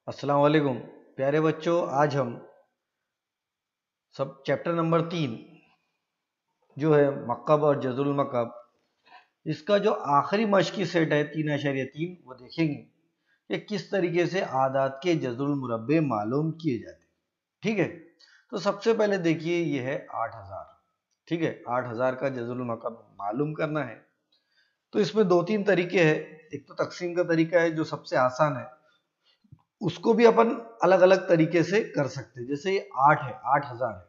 अस्सलाम वालेकुम प्यारे बच्चों। आज हम सब चैप्टर नंबर 3 जो है मक्कब और जज़रुल मक्कब, इसका जो आखिरी मश्की सेट है 3.3 वो देखेंगे कि किस तरीके से आदात के जज़रुल मुरब्बे मालूम किए जाते हैं। ठीक है, तो सबसे पहले देखिए ये है 8000। ठीक है, 8000 का जज़रुल मक्कब मालूम करना है तो इसमें दो तीन तरीके हैं। एक तो तकसीम का तरीका है जो सबसे आसान है, उसको भी अपन अलग अलग तरीके से कर सकते हैं। जैसे ये 8 है, 8000 है,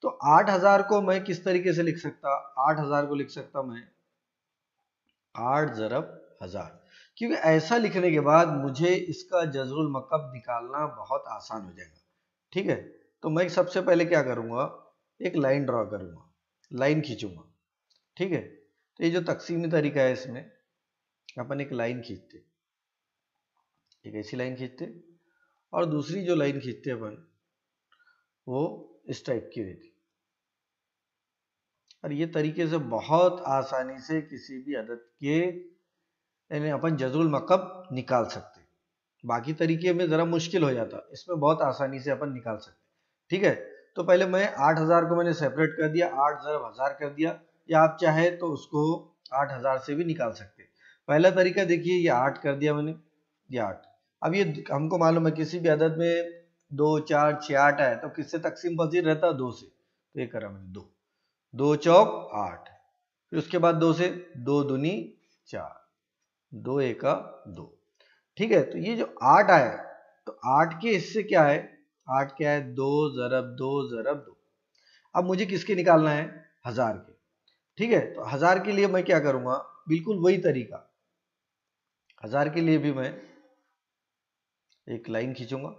तो 8000 को मैं किस तरीके से लिख सकता, 8000 को लिख सकता मैं 8 ज़रब 1000, क्योंकि ऐसा लिखने के बाद मुझे इसका जज़रुल मक्कब निकालना बहुत आसान हो जाएगा। ठीक है, तो मैं सबसे पहले क्या करूंगा, एक लाइन ड्रॉ करूंगा, लाइन खींचूंगा। ठीक है, तो ये जो तकसीमी तरीका है इसमें अपन एक लाइन खींचते, एक ऐसी लाइन खींचते और दूसरी जो लाइन खींचते अपन वो इस टाइप की रहती। और ये तरीके से बहुत आसानी से किसी भी अदद के यानी अपन जज़रुल मक्कब निकाल सकते। बाकी तरीके में ज़रा मुश्किल हो जाता, इसमें बहुत आसानी से अपन निकाल सकते। ठीक है, तो पहले मैं 8000 को मैंने सेपरेट कर दिया, 8 ज़रब 1000 कर दिया, या आप चाहे तो उसको 8000 से भी निकाल सकते। पहला तरीका देखिए, ये 8 कर दिया मैंने, ये 8। अब ये हमको मालूम है किसी भी अदद में 2 4 6 8 है तो किससे तकसीम पजीर रहता, 2 से। तो ये करा मैंने 2, 2 चौक 8, फिर उसके बाद 2 से, 2 दूनी 4, 2 एका 2। ठीक है, तो ये जो 8 आया, तो 8 के हिस्से क्या है, 8 क्या है, 2 ज़रब 2 ज़रब 2। अब मुझे किसके निकालना है, 1000 के। ठीक है, तो 1000 के लिए मैं क्या करूंगा, बिल्कुल वही तरीका। 1000 के लिए भी मैं एक लाइन खींचूंगा।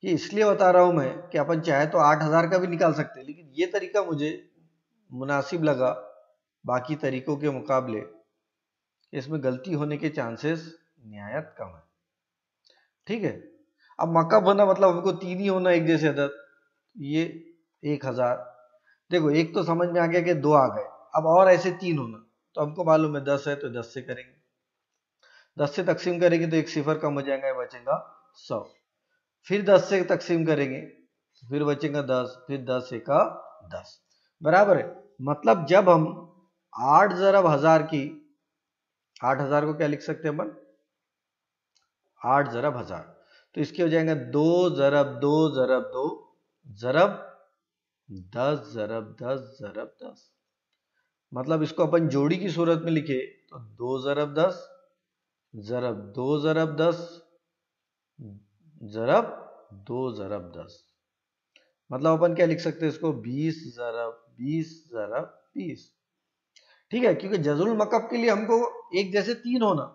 ये इसलिए बता रहा हूं मैं कि अपन चाहे तो 8000 का भी निकाल सकते हैं, लेकिन ये तरीका मुझे मुनासिब लगा बाकी तरीकों के मुकाबले। इसमें गलती होने के चांसेस निहायत कम है। ठीक है, अब मक्कब होना मतलब हमको 3 ही होना एक जैसे अदद। ये 1000, देखो एक तो समझ में आ गया कि 2 आ गए, अब और ऐसे 3 होना, तो हमको मालूम है 10 है तो 10 से करेंगे, 10 से तकसीम करेंगे तो एक सिफर कम हो जाएगा, बचेगा 100। फिर 10 से तकसीम करेंगे फिर बचेगा 10, फिर 10 एका 10 बराबर है। मतलब जब हम 8 ज़रब 1000 की, 8000 को क्या लिख सकते हैं अपन, 8 ज़रब 1000, तो इसके हो जाएगा 2 ज़रब 2 ज़रब 2 ज़रब 10 ज़रब 10 ज़रब 10। मतलब इसको अपन जोड़ी की सूरत में लिखे तो 2 ज़रब 10 ज़रब 2 ज़रब 10 ज़रब 2 ज़रब 10। मतलब अपन क्या लिख सकते हैं इसको, 20 ज़रब 20 ज़रब 20। ठीक है, क्योंकि जज़रुल मक्कब के लिए हमको एक जैसे 3 होना,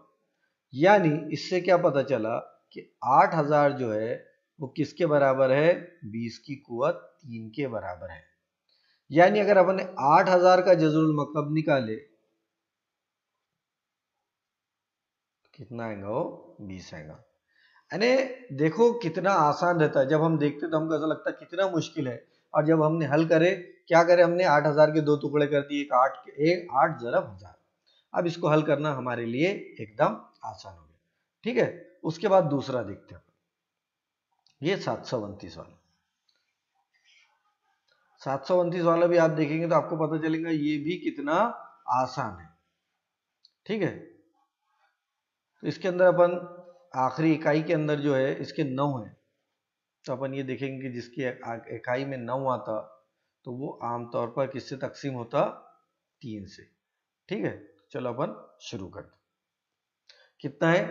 यानी इससे क्या पता चला कि 8000 जो है वो किसके बराबर है, 20 की कुवत 3 के बराबर है। यानी अगर अपन 8000 का जज़रुल मक्कब निकाले कितना आएगा, वो 20 आएगा। यानी देखो कितना आसान रहता है, जब हम देखते तो हमको ऐसा लगता है कितना मुश्किल है, और जब हमने हल करे, क्या करे हमने 8000 के 2 टुकड़े कर दिए, एक 8 ज़रब 1000। अब इसको हल करना हमारे लिए एकदम आसान हो गया। ठीक है, उसके बाद दूसरा देखते हैं, ये 729 वाला। 729 वाला भी आप देखेंगे तो आपको पता चलेगा ये भी कितना आसान है। ठीक है, तो इसके अंदर अपन आखिरी इकाई के अंदर जो है इसके 9 है, तो अपन ये देखेंगे कि जिसकी इकाई में 9 आता तो वो आमतौर पर किससे तकसीम होता, 3 से। ठीक है, चलो अपन शुरू करते। कितना है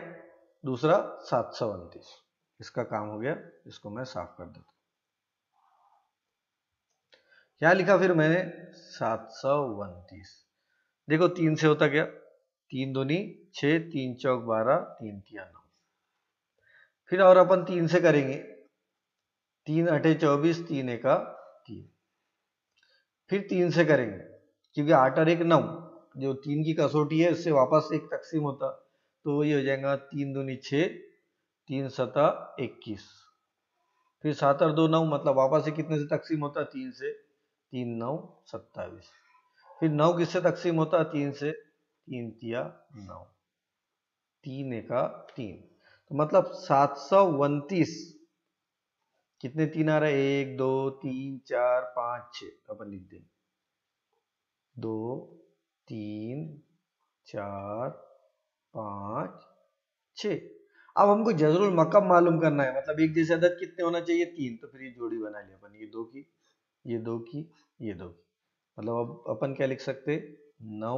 दूसरा, 729। इसका काम हो गया, इसको मैं साफ कर देता हूं। क्या लिखा फिर मैंने, 729। देखो 3 से होता क्या, 3 दूनी 6, 3 चौक 12, 3 तिया 9। फिर और अपन 3 से करेंगे, 3 अठे 24, 3 एका 3। फिर 3 से करेंगे, क्योंकि 8 और 1 9, जो 3 की कसौटी है इससे वापस एक तकसीम होता, तो ये हो जाएगा 3 दूनी 6, 3 सता 21। फिर 7 और 2 9, मतलब वापस से कितने से तकसीम होता, 3 से, 3 9 27। फिर 9 किससे तकसीम होता, 3 से, 3 तिया 9, 3 एका 3। तो मतलब 729 कितने तीन आ रहा है, 1 2 3 4 5 6, तो अपन लिख देंगे 2 3 4 5 6। अब हमको जजरुल मकब मालूम करना है, मतलब एक जैसे अदद कितने होना चाहिए, 3, तो फिर ये जोड़ी बना लिया अपन, ये 2 की, ये 2 की, ये 2 की, मतलब अब अपन क्या लिख सकते, 9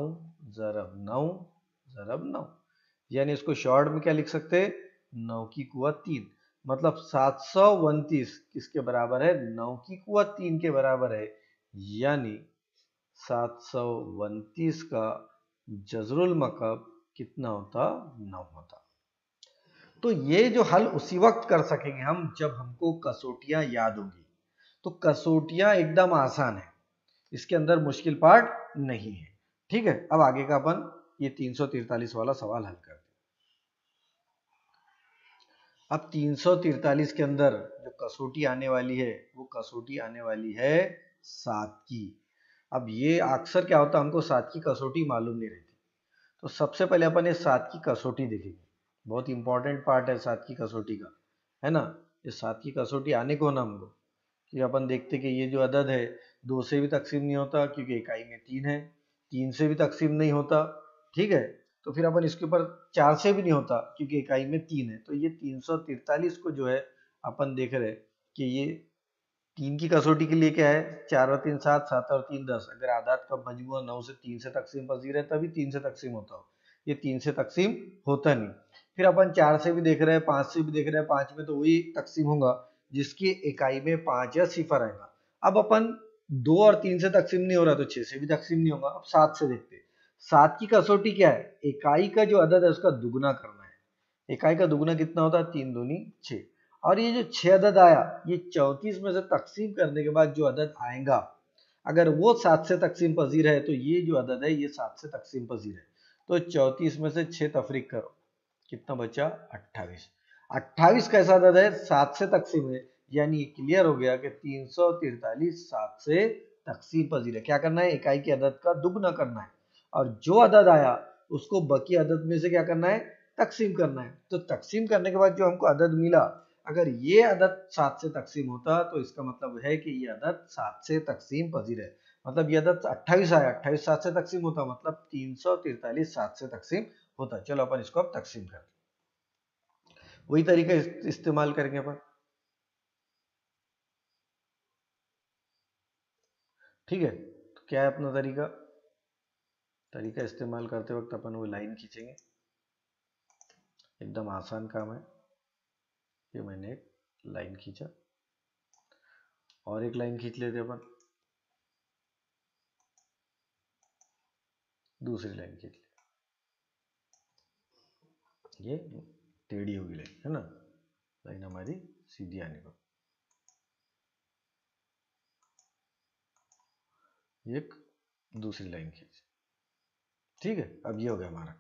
ज़रब 9 ज़रब 9, यानी इसको शॉर्ट में क्या लिख सकते, 9 की कुवत 3, मतलब 729 किसके बराबर है, 9 की कुवत 3 के बराबर है, यानी 729 का जजरुल मकब कितना होता, 9 होता। तो ये जो हल उसी वक्त कर सकेंगे हम जब हमको कसौटियां याद होंगी। तो कसौटियां एकदम आसान है, इसके अंदर मुश्किल पार्ट नहीं है। ठीक है, अब आगे का अपन ये 343 वाला सवाल हल करते हैं। अब 343 के अंदर जो कसौटी आने वाली है वो कसौटी आने वाली है 7 की। अब ये अक्सर क्या होता है, हमको 7 की कसौटी मालूम नहीं रहती, तो सबसे पहले अपन ये 7 की कसौटी देखेंगे। बहुत इंपॉर्टेंट पार्ट है 7 की कसौटी का, है ना। ये 7 की कसौटी आने को ना हमको कि अपन देखते कि ये जो अदद है 2 से भी तकसीम नहीं होता क्योंकि इकाई में 3 है, 3 से भी तकसीम नहीं होता, ठीक है, तो फिर अपन इसके ऊपर 4 से भी नहीं होता क्योंकि इकाई में 3 है। तो ये 343 को जो है अपन देख रहे कि ये 3 की कसौटी के लिए क्या है, 4 और 3 7, 7 और 3 10, अगर आदात का मजमूआ 9 से 3 से तकसीम पजीर है तभी 3 से तकसीम होता हो, ये 3 से तकसीम होता नहीं। फिर अपन 4 से भी देख रहे हैं, 5 से भी देख रहे हैं, 5 में तो वही तकसीम होगा जिसकी इकाई में 5 या सिफर आएगा। अब अपन 2 और 3 से तकसीम नहीं हो रहा तो 6 से भी तकसीम नहीं होगा। अब 7 से देखते हैं, 7 की कसौटी क्या है, इकाई का जो अदद है उसका दुगना करना है। इकाई का दुगना कितना होता है, 3 दूनी 6, और ये जो 6 अदद आया ये 34 में से तकसीम करने के बाद जो अदद आएगा अगर वो 7 से तकसीम पजीर है तो ये जो अदद है ये 7 से तकसीम पजीर है। तो 34 में से 6 तफरीक करो, कितना बचा, 28। 28 कैसा अदद है, 7 से तकसीम है, यानी ये क्लियर हो गया कि 343 7 से तकसीम पजीर है। क्या करना है, इकाई के अदद का दुगना करना है, और जो अदद आया उसको बाकी अदद में से क्या करना है, तकसीम करना है। तो तकसीम करने के बाद जो हमको अदद मिला, अगर ये अदद 7 से तकसीम होता तो इसका मतलब है कि ये अदद 7 से तकसीम पजीर है। मतलब ये अदद 28 आया, 28 7 से तकसीम होता, मतलब 343 7 से तकसीम होता। चलो अपन इसको अब तकसीम करते, वही तरीका इस्तेमाल करेंगे अपन। ठीक है, तो क्या है अपना तरीका, तरीका इस्तेमाल करते वक्त अपन वो लाइन खींचेंगे, एकदम आसान काम है। ये मैंने एक लाइन खींचा, और एक लाइन खींच लेते अपन, दूसरी लाइन खींच ले, ये टेढ़ी होगी लाइन, है ना, लाइन हमारी सीधी आने को, एक दूसरी लाइन खींच। ठीक है, अब ये हो गया हमारा।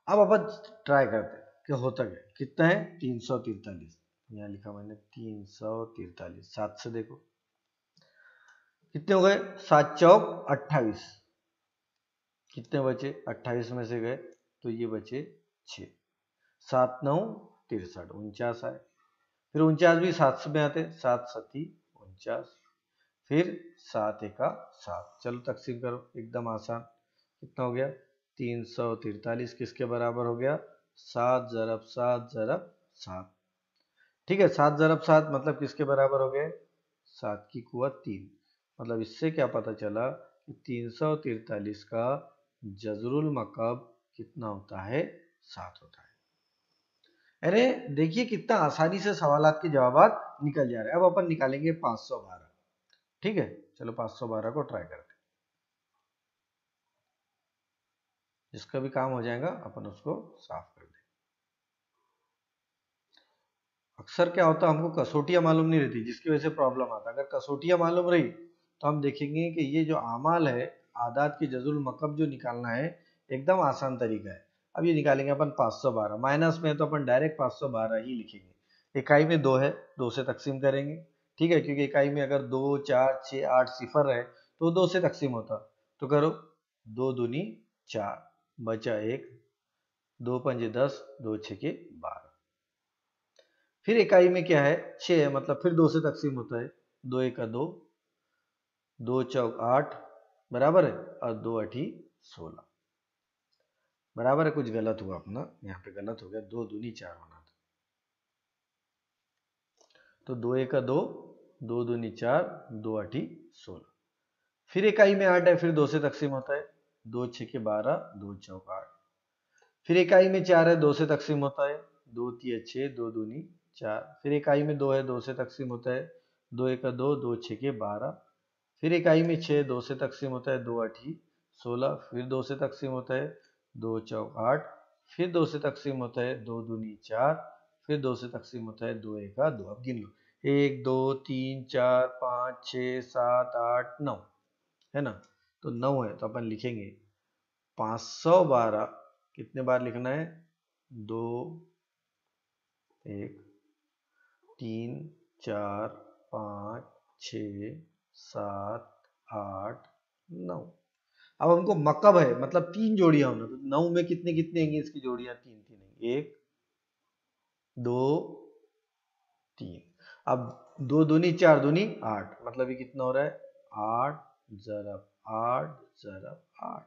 अब अपन ट्राई करते हैं कि होता क्या, कितना है, 343, यहाँ लिखा मैंने 343, 7 से देखो कितने हो गए, 7 चौक 28, कितने बचे, 28 में से गए तो ये बचे 6, 7 9 63, 49 आए, फिर 49 भी 7 में आते, 7 सती 49, फिर 7 एका 7, चलो तकसीम करो, एकदम आसान, कितना हो गया, 343 किसके बराबर हो गया, 7 ज़रब 7 ज़रब 7। ठीक है, 7 ज़रब 7 मतलब किसके बराबर हो गए, 7 की कुवत 3। मतलब इससे क्या पता चला कि 343 का जजरुल मकब कितना होता है, 7 होता है। अरे देखिए कितना आसानी से सवालात के जवाब निकल जा रहे हैं। अब अपन निकालेंगे 512। ठीक है, चलो 512 को ट्राई करते हैं, जिसका भी काम हो जाएगा अपन उसको साफ कर दें। अक्सर क्या होता है, हमको कसौटियां मालूम नहीं रहती जिसकी वजह से प्रॉब्लम आता है। अगर कसौटियां मालूम रही तो हम देखेंगे कि ये जो आमाल है, आदात की जजुल मकब जो निकालना है, एकदम आसान तरीका है। अब ये निकालेंगे अपन 512, माइनस में तो अपन डायरेक्ट 512 ही लिखेंगे। इकाई में 2 है, 2 से तकसीम करेंगे, ठीक है, क्योंकि इकाई में अगर 2 4 6 8 सिफर है तो 2 से तकसीम होता। तो करो, 2 दूनी 4, बचा 1, 2 पंजे 10, 2 छके 12, फिर इकाई में क्या है 6 है, मतलब फिर 2 से तकसीम होता है, 2 1 2, 2 चौक 8 बराबर है, और 2 8 16 बराबर है। कुछ गलत हुआ अपना, यहाँ पे गलत हो गया, 2 दूनी 4 होना था, तो 2 1 2, 2 दूनी 4, 2 8 16। फिर इकाई में 8 है, फिर 2 से तकसीम होता है, 2 6 12, 2 चौक 8। फिर इकाई में 4 है, 2 से तकसीम होता है, 2 3 6, 2 दूनी 4। फिर इकाई में 2 है, 2 से तकसीम होता है, 2 1 2, 2 6 12। फिर इकाई में 6, 2 से तकसीम होता है, 2 8 16। फिर 2 से तकसीम होता है, 2 चौक 8। फिर 2 से तकसीम होता है, 2 दूनी 4। फिर 2 से तकसीम होता है, 2 1 2। अब गिन लो, 1 2 3 4 5 6 7 8 9, है ना। तो 9 है, तो अपन लिखेंगे 512। कितने बार लिखना है, 2 1 3 4 5 6 7 8 9। अब हमको मकब है, मतलब 3 जोड़ियां होना, तो 9 में कितने कितने आएंगे इसकी जोड़ियां, 3 3 आएंगी, 1 2 3। अब 2 दूनी 4 दूनी 8, मतलब ये कितना हो रहा है, 8 जरब 8 जरब 8।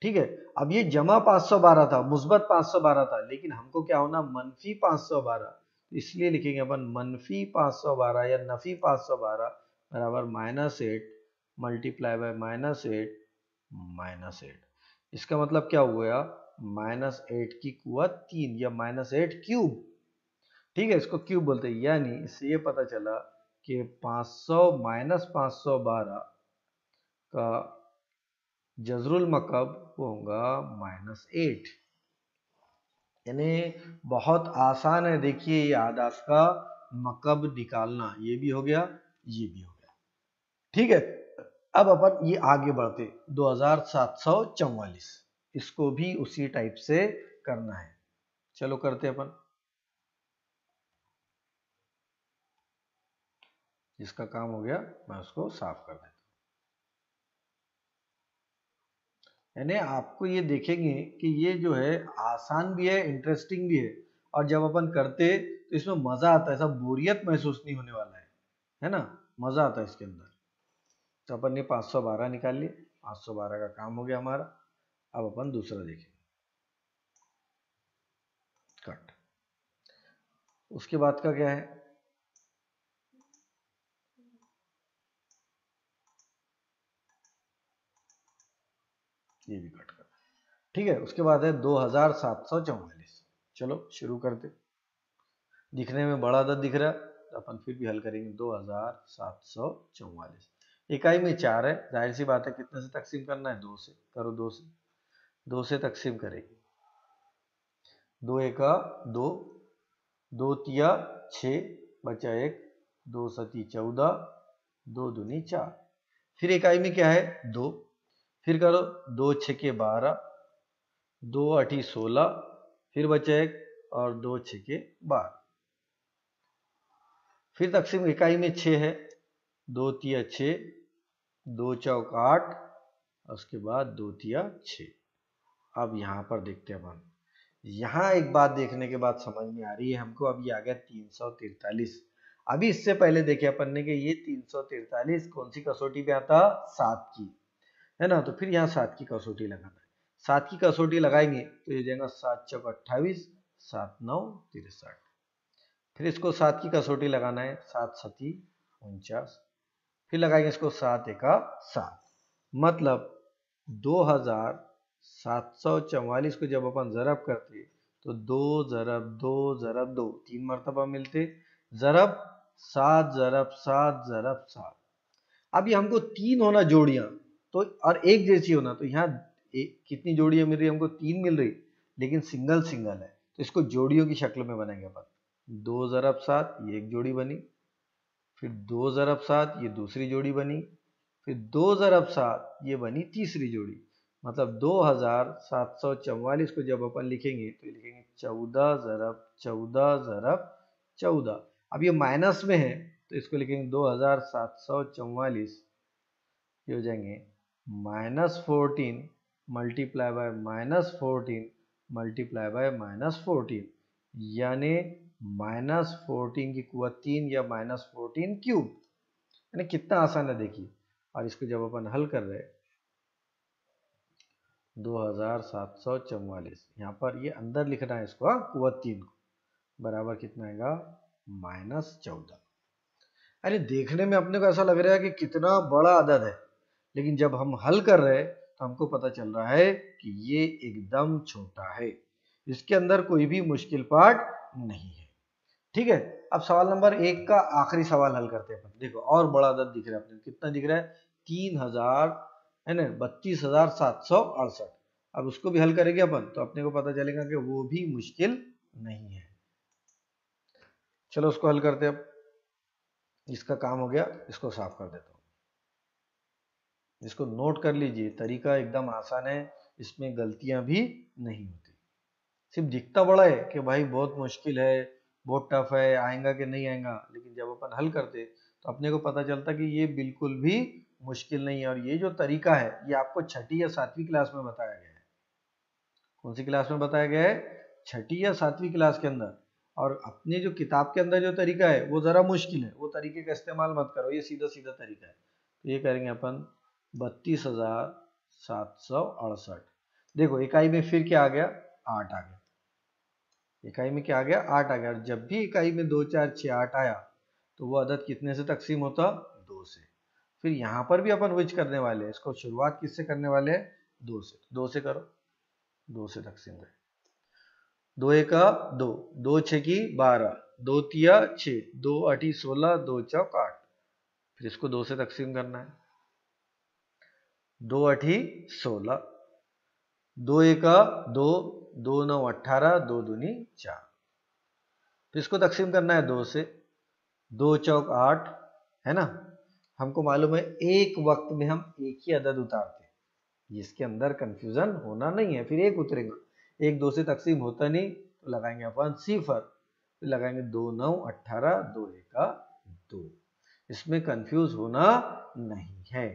ठीक है। अब ये जमा 512 था, मुस्बत 512 था, लेकिन हमको क्या होना, मनफी 512। इसलिए लिखेंगे अपन मनफी 512 या नफी 512 बराबर -8 मल्टीप्लाई बाय -8 -8। इसका मतलब क्या हुआ, -8 की कुवत 3 या -8 क्यूब। ठीक है, इसको क्यूब बोलते हैं। यानी इससे ये पता चला कि 500 - 512 का जजरुल मकब होगा -8। यानी बहुत आसान है, देखिए ये आदास का मकब निकालना, ये भी हो गया, ये भी हो गया। ठीक है, अब अपन ये आगे बढ़ते, 2744, इसको भी उसी टाइप से करना है। चलो करते अपन। जिसका काम हो गया मैं उसको साफ कर देता हूँ। यानी आपको ये देखेंगे कि ये जो है आसान भी है, इंटरेस्टिंग भी है, और जब अपन करते तो इसमें मजा आता है, ऐसा बोरियत महसूस नहीं होने वाला है ना, मजा आता है इसके अंदर। तो अपन ने 512 निकाल लिए, 512 का काम हो गया हमारा। अब अपन दूसरा देखें, कट। उसके बाद का क्या है, ये भी कट कर। ठीक है, उसके बाद है 2744। चलो शुरू करते। दिखने में बड़ा अदद दिख रहा है, तो अपन फिर भी हल करेंगे। 2744 इकाई में 4 है, जाहिर सी बात है कितने से तकसीम करना है, 2 से। करो, 2 से तकसीम करेंगे, 2 एका 2, 2 तिया 6, बचा 1, 2 सती 14, 2 दूनी 4। फिर इकाई में क्या है, 2। फिर करो, 2 छके 12, 2 8 16, फिर बचा 1, और 2 छके 12। फिर तकसीम इकाई में 6 है, 2 तिया 6, 2 चौक 8, उसके बाद 2 तिया 6। अब यहाँ पर देखते हैं अपन, यहाँ एक बात देखने के बाद समझ में आ रही है हमको। अभी आ गया 343। अभी इससे पहले देखे अपन ने कि ये 343 कौन सी कसौटी पे आता, 7 की, है ना। तो फिर यहाँ 7 की कसौटी लगाना है। 7 की कसौटी लगाएंगे तो ये जाएगा 7 चौक 28, 7 9 63। फिर इसको 7 की कसौटी लगाना है, 7 सती 49। फिर लगाएंगे इसको 7 एका 7, मतलब 2744 को जब अपन जरब करते तो 2 ज़रब 2 ज़रब 2 3 मरतबा मिलते, ज़रब 7 ज़रब 7 ज़रब 7। अब ये हमको 3 होना जोड़ियां, तो और एक जैसी होना, तो यहाँ कितनी जोड़ियां मिल रही, हमको 3 मिल रही, लेकिन सिंगल सिंगल है, तो इसको जोड़ियों की शक्ल में बनाएंगे अपन। 2 ज़रब 7 ये एक जोड़ी बनी, फिर 2 ज़रब 7 ये दूसरी जोड़ी बनी, फिर 2 ज़रब 7 ये बनी तीसरी जोड़ी। मतलब 2744 को जब अपन लिखेंगे तो लिखेंगे 14 ज़रब 14 ज़रब 14। अब ये माइनस में है तो इसको लिखेंगे 2744, ये हो जाएंगे -14 मल्टीप्लाई बाय -14 मल्टीप्लाई बाय -14, यानी -14 की कुवत 3 या -14 क्यूब, यानी कितना आसान है देखिए। और इसको जब अपन हल कर रहे 2744, यहाँ पर ये अंदर लिखना है इसको, कुवत 3 को, बराबर कितना आएगा -14। अरे देखने में अपने को ऐसा लग रहा है कि कितना बड़ा अदद है, लेकिन जब हम हल कर रहे हैं तो हमको पता चल रहा है कि ये एकदम छोटा है, इसके अंदर कोई भी मुश्किल पार्ट नहीं है। ठीक है, अब सवाल नंबर 1 का आखिरी सवाल हल करते हैं अपन। देखो और बड़ा अदद दिख रहा है अपने, कितना दिख रहा है 3000, है ना, 32,768। अब उसको भी हल करेंगे अपन तो अपने को पता चलेगा कि वो भी मुश्किल नहीं है। चलो उसको हल करते हैं। अब इसका काम हो गया, इसको साफ कर देता हूँ। इसको नोट कर लीजिए, तरीका एकदम आसान है, इसमें गलतियां भी नहीं होती। सिर्फ दिखता बड़ा है कि भाई बहुत मुश्किल है, बहुत टफ है, आएगा कि नहीं आएगा, लेकिन जब अपन हल करते तो अपने को पता चलता कि ये बिल्कुल भी मुश्किल नहीं है। और ये जो तरीका है ये आपको छठी या सातवीं क्लास में बताया गया है। कौन सी क्लास में बताया गया है? छठी या सातवीं क्लास के अंदर। और अपने जो किताब के अंदर जो तरीका है वो जरा मुश्किल है, वो तरीके का इस्तेमाल मत करो, ये सीधा सीधा तरीका है। तो ये करेंगे अपन 32,768। देखो इकाई में फिर क्या आ गया, 8 आ गया। इकाई में क्या आ गया, 8 आ गया। और जब भी इकाई में 2 4 6 8 आया तो वो अदद कितने से तकसीम होता, 2 से। फिर यहाँ पर भी अपन विच करने वाले हैं, इसको शुरुआत किससे करने वाले हैं, 2 से। 2 से करो, 2 से तकसीम करें। 2 एका 2, 2 छः की 12, 2 तिया 6, 2 अठी 16, 2 चौक 8। फिर इसको 2 से तकसीम करना है, 2 अठी 16, 2 एका 2, 2 9 18, 2 दूनी 4। फिर इसको तकसीम करना है 2 से, 2 चौक 8, है ना। हमको मालूम है एक वक्त में हम एक ही अदद उतारते हैं, जिसके अंदर कंफ्यूजन होना नहीं है। फिर एक उतरेगा, एक 2 से तकसीम होता नहीं तो लगाएंगे अपन सिफर, फिर लगाएंगे 2 9 18, 2 एका 2। इसमें कंफ्यूज होना नहीं है।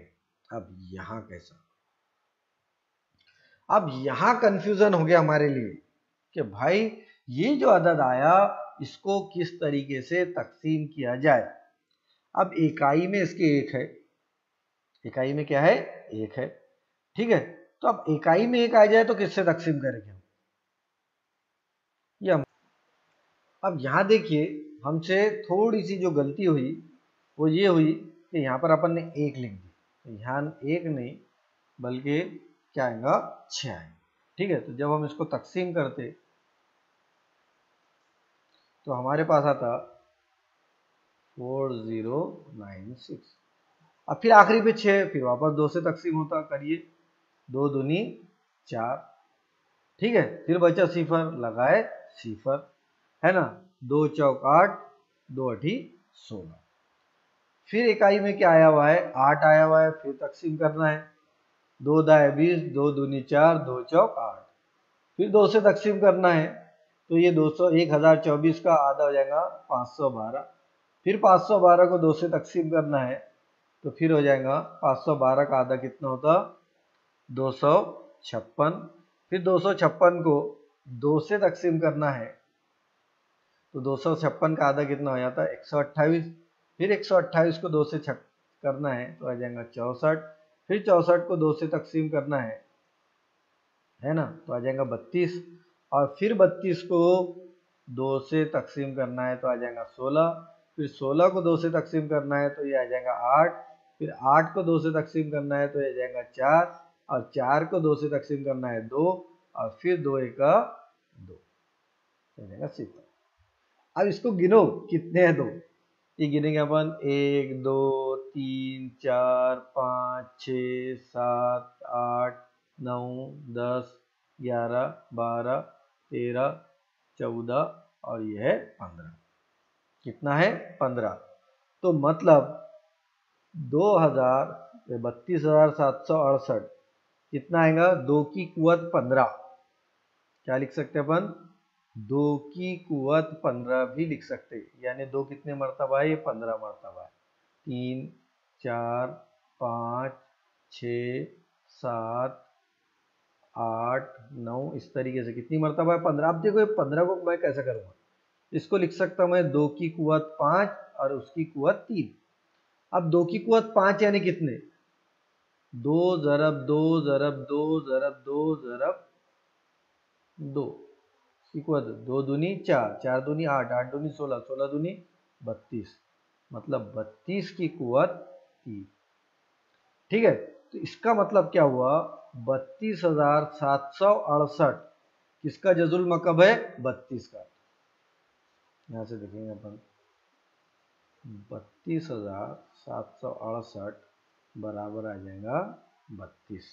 अब यहां कैसा, अब यहां कंफ्यूजन हो गया हमारे लिए कि भाई ये जो अदद आया इसको किस तरीके से तकसीम किया जाए। अब इकाई में इसके एक है, इकाई में क्या है, एक है, ठीक है। तो अब इकाई में एक आ जाए तो किससे तकसीम करेंगे हम, ये हम। अब यहां देखिए हमसे थोड़ी सी जो गलती हुई वो ये हुई कि यहां पर अपन ने एक लिख दी, यहाँ एक नहीं बल्कि क्या आएगा 6 आएगा। ठीक है, तो जब हम इसको तकसीम करते तो हमारे पास आता 4096। अब फिर आखिरी पे 6, फिर वापस 2 से तकसीम होता, करिए 2 दूनी 4, ठीक है। फिर बचा सिफर, लगाए सिफर, है ना। 2 चौक 8, 2 अठी 16। फिर इकाई में क्या आया हुआ है, 8 आया हुआ है, फिर तकसीम करना है, 2 दाए 20, 2 दूनी 4, 2 चौक 8। फिर 2 से तकसीम करना है तो ये 200 1024 का आधा हो जाएगा 512। फिर 512 को 2 से तकसीम करना है तो फिर हो जाएगा 512 का आधा कितना होता, 256। फिर 256 को 2 से तकसीम करना है तो 256 का आधा कितना हो जाता है, 128। फिर 128 को 2 से करना है तो आ जाएगा 64। फिर 64 को 2 से तकसीम करना है ना, तो आ जाएगा 32। और फिर 32 को 2 से तकसीम करना है तो आ जाएगा 16। फिर 16 को 2 से तकसीम करना है तो ये आ जाएगा 8। फिर 8 को 2 से तकसीम करना है तो ये आ जाएगा 4। और 4 को 2 से तकसीम करना है 2, और फिर 2 एका 2, हो जाएगा 0। अब इसको गिनो कितने हैं, 2। ये गिनेंगे अपन 1 2 3 4 5 6 7 8 9 10 11 12 13 14 और ये है 15। कितना है, 15। तो मतलब 32,768 कितना आएगा, 2 की कुवत 15। क्या लिख सकते हैं अपन, 2 की कुवत 15 भी लिख सकते हैं। यानी 2 कितने मरतबा है, ये 15 मरतबा है। 3 4 5 6 7 8 9, इस तरीके से कितनी मरतबा है, 15। अब देखो ये 15 को मैं कैसे करूँगा, इसको लिख सकता हूं मैं 2 की कुवत 5 और उसकी कुवत 3। अब 2 की कुवत 5 यानी कितने, 2 ज़रब 2 ज़रब 2 ज़रब 2 ज़रब 2 की कुवत 2 दूनी 4, 4 दूनी 8, 8 दूनी 16, 16 दूनी 32, मतलब 32 की कुवत 3। ठीक है, तो इसका मतलब क्या हुआ, 32,768 किसका जजुल मकब है, 32 का। यहां से देखेंगे अपन 32,768 बराबर आ जाएगा 32।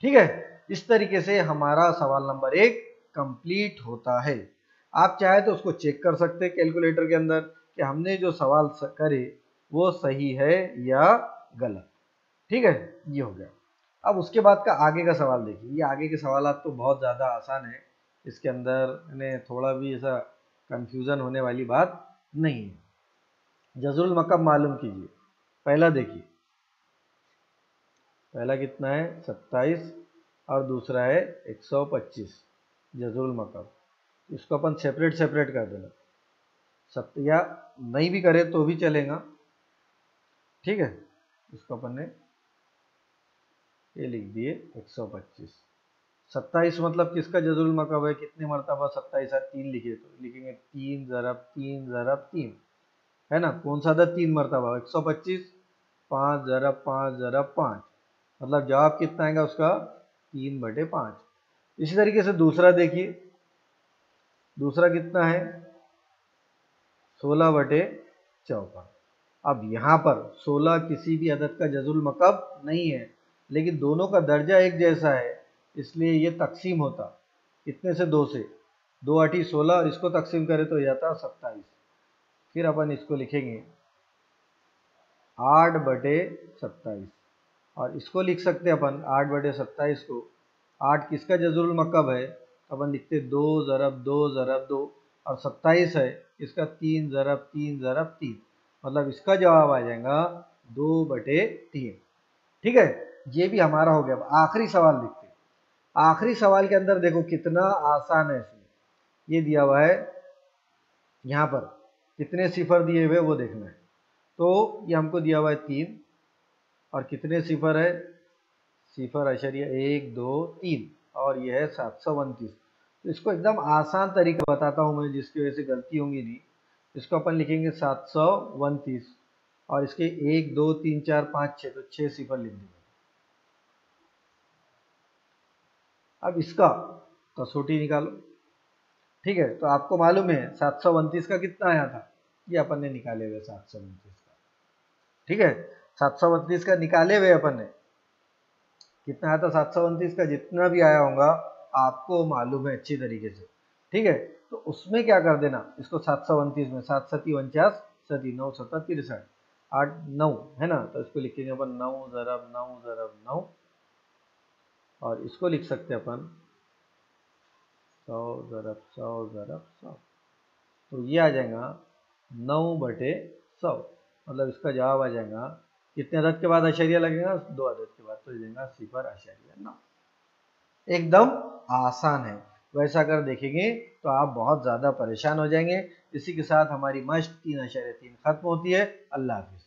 ठीक है, इस तरीके से हमारा सवाल नंबर 1 कंप्लीट होता है। आप चाहे तो उसको चेक कर सकते हैं कैलकुलेटर के अंदर कि हमने जो सवाल करे वो सही है या गलत। ठीक है, ये हो गया। अब उसके बाद का आगे का सवाल देखिए। ये आगे के सवाल तो बहुत ज़्यादा आसान है, इसके अंदर थोड़ा भी ऐसा कंफ्यूजन होने वाली बात नहीं है। जज़ुल मकब मालूम कीजिए। पहला देखिए, पहला कितना है 27 और दूसरा है 125 जज़ुल मकब। इसको अपन सेपरेट सेपरेट कर देना, या नहीं भी करे तो भी चलेगा। ठीक है, इसको अपन ने ये लिख दिए 125। 27 मतलब किसका जज़ुल मकब है, कितने मरतबा 27 है, 3 लिखे तो लिखेंगे 3 ज़रब 3 ज़रब 3, है ना। कौन सा था 3 मरतबा, 125, 5 ज़रब 5 ज़रब 5, मतलब जवाब कितना आएगा उसका 3/5। इसी तरीके से दूसरा देखिए, दूसरा कितना है 16/54। अब यहाँ पर 16 किसी भी अदद का जज़ुल मकब नहीं है, लेकिन दोनों का दर्जा एक जैसा है, इसलिए ये तकसीम होता कितने से, 2 से। 2 8 16 और इसको तकसीम करें तो जाता 27। फिर अपन इसको लिखेंगे 8/27 और इसको लिख सकते हैं अपन 8/27 को। 8 किसका जज़ुल मकब है, अपन लिखते 2 ज़रब 2 ज़रब 2, और 27 है इसका 3 ज़रब 3 ज़रब 3, मतलब इसका जवाब आ जाएगा 2/3। ठीक है, ये भी हमारा हो गया। आखिरी सवाल देखते हैं। आखिरी सवाल के अंदर देखो कितना आसान है। इसमें ये दिया हुआ है, यहाँ पर कितने सिफर दिए हुए वो देखना है। तो ये हमको दिया हुआ है 3, और कितने सिफर है, 0.1 2 3, और ये है 729। तो इसको एकदम आसान तरीका बताता हूँ मैं, जिसकी वजह से गलती होंगी नहीं। इसको अपन लिखेंगे 729, और इसके 1 2 3 4 5 6, तो 6 सिफर लिख देंगे। अब इसका कसौटी निकालो। ठीक है, तो आपको मालूम है 729 का कितना आया था, ये अपन ने निकाले हुए 729 का। ठीक है, 729 का निकाले हुए अपन ने, कितना आया था 729 का, जितना भी आया होगा आपको मालूम है अच्छी तरीके से। ठीक है, तो उसमें क्या कर देना, इसको 729 में 7 सती 49, सती 9 7 63, 8 9, है ना। तो इसको लिखेंगे अपन 9 ज़रब 9 ज़रब 9, और इसको लिख सकते हैं अपन 100 ज़रब 100 ज़रब 100। तो ये आ जाएगा 9/100, मतलब इसका जवाब आ जाएगा, कितने अदद के बाद अशरिया लगेगा, 2 अदद के बाद, तो जाएगा 0.9। एकदम आसान है। वैसा अगर देखेंगे तो आप बहुत ज़्यादा परेशान हो जाएंगे। इसी के साथ हमारी मश्क 3/3 खत्म होती है। अल्लाह हाफिज़।